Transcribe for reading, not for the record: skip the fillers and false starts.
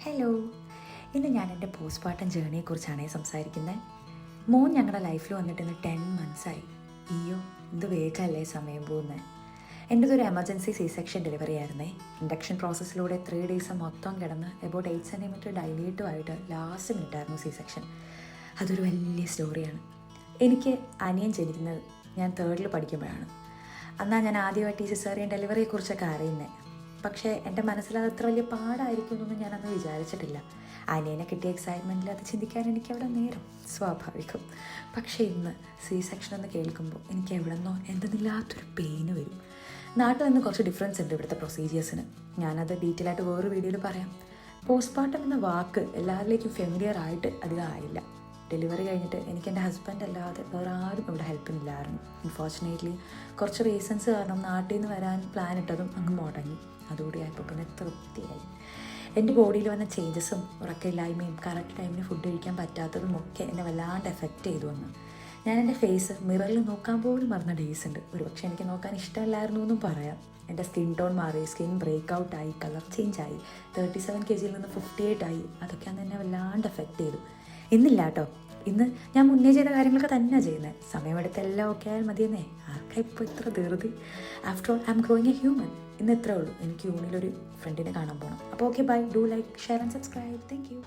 Hello, ഇന്ന് ഞാൻ എൻ്റെ പോസ്റ്റ്മോർട്ടം ജേണിയെക്കുറിച്ചാണ് സംസാരിക്കുന്നത്. മോൻ ഞങ്ങളുടെ ലൈഫിൽ വന്നിട്ട് ഇന്ന് 10 months-ആയി. അയ്യോ, എന്ത് വേഗമല്ലേ സമയം പോകുന്നത്. എൻ്റെതൊരു എമർജൻസി സെക്ഷൻ ഡെലിവറി ആയിരുന്നേ. ഇൻഡക്ഷൻ പ്രോസസ്സിലൂടെ 3 days മൊത്തം കിടന്ന് എബൌട്ട് 8 cm ഡൈലേറ്റുമായിട്ട് ലാസ്റ്റ് മിനിറ്റായിരുന്നു സെക്ഷൻ. അതൊരു വലിയ സ്റ്റോറിയാണ്. എനിക്ക് അനിയൻ ജനിക്കുന്നത് ഞാൻ 3rd പഠിക്കുമ്പോഴാണ്. എന്നാൽ ഞാൻ ആദ്യമായിട്ട് ഈ സിസേറിയൻ ഡെലിവറിയെക്കുറിച്ചൊക്കെ അറിയുന്നത്. പക്ഷേ എൻ്റെ മനസ്സിൽ അത് അത്ര വലിയ പാടായിരിക്കുമെന്നൊന്നും ഞാനന്ന് വിചാരിച്ചിട്ടില്ല. അനിയനെ കിട്ടിയ എക്സൈറ്റ്മെൻറ്റിൽ അത് ചിന്തിക്കാൻ എനിക്ക് അവിടെ നേരം സ്വാഭാവികം. പക്ഷേ ഇന്ന് സെക്ഷൻ എന്ന് കേൾക്കുമ്പോൾ എനിക്ക് എവിടെന്നോ എന്തെന്നില്ലാത്തൊരു പെയിന് വരും. നാട്ടിൽ നിന്ന് കുറച്ച് ഡിഫറൻസ് ഉണ്ട് ഇവിടുത്തെ പ്രൊസീജിയേഴ്സിന്. ഞാനത് ഡീറ്റെയിൽ ആയിട്ട് വേറൊരു വീഡിയോയിൽ പറയാം. പോസ്റ്റ്മോർട്ടം എന്ന വാക്ക് എല്ലാവരിലേക്കും ഫെമിലിയർ ആയിട്ട് അധികം ആയില്ല. ഡെലിവറി കഴിഞ്ഞിട്ട് എനിക്ക് എൻ്റെ ഹസ്ബൻഡ് അല്ലാതെ വേറെ ആരും ഇവിടെ ഹെൽപ്പിനില്ലായിരുന്നു. അൺഫോർച്ചുനേറ്റ്ലി കുറച്ച് റീസൺസ് കാരണം നാട്ടിൽ നിന്ന് വരാൻ പ്ലാൻ ഇട്ടതും അങ്ങ് മുടങ്ങി. അതുകൂടി ആയപ്പോൾ പിന്നെ തൃപ്തിയായി. എൻ്റെ ബോഡിയിൽ വന്ന ചേഞ്ചസും ഉറക്കമില്ലായ്മയും കറക്റ്റ് ടൈമിന് ഫുഡ് കഴിക്കാൻ പറ്റാത്തതും ഒക്കെ എന്നെ വല്ലാണ്ട് എഫക്റ്റ് ചെയ്തു വന്നു. ഞാൻ എൻ്റെ ഫേസ് മിററിൽ നോക്കാൻ പോലും മറന്ന ഡേയ്സ് ഉണ്ട്. ഒരുപക്ഷെ എനിക്ക് നോക്കാൻ ഇഷ്ടമല്ലായിരുന്നു എന്നും പറയാം. എൻ്റെ സ്കിൻ ടോൺ മാറി, സ്കിൻ ബ്രേക്ക് ഔട്ടായി, കളർ ചേഞ്ച് ആയി, 37 kg നിന്ന് 58 ആയി. അതൊക്കെ അന്ന് എന്നെ വല്ലാണ്ട് എഫക്റ്റ് ചെയ്തു. ഇന്നില്ല കേട്ടോ, ഇന്ന് ഞാൻ മുന്നേ ചെയ്ത കാര്യങ്ങളൊക്കെ തന്നെയാണ് ചെയ്യുന്നത്. സമയമെടുത്ത് എല്ലാം ഓക്കെ ആയാൽ മതിയെന്നേ. ആർക്കാ ഇപ്പോൾ ഇത്ര ധൃതി? After all I am growing a human. ഇന്ന് എത്രയേ ഉള്ളൂ. എനിക്ക് യൂണിലൊരു ഫ്രണ്ടിനെ കാണാൻ പോകണം. അപ്പോൾ okay, bye. Do like, share and subscribe. Thank U.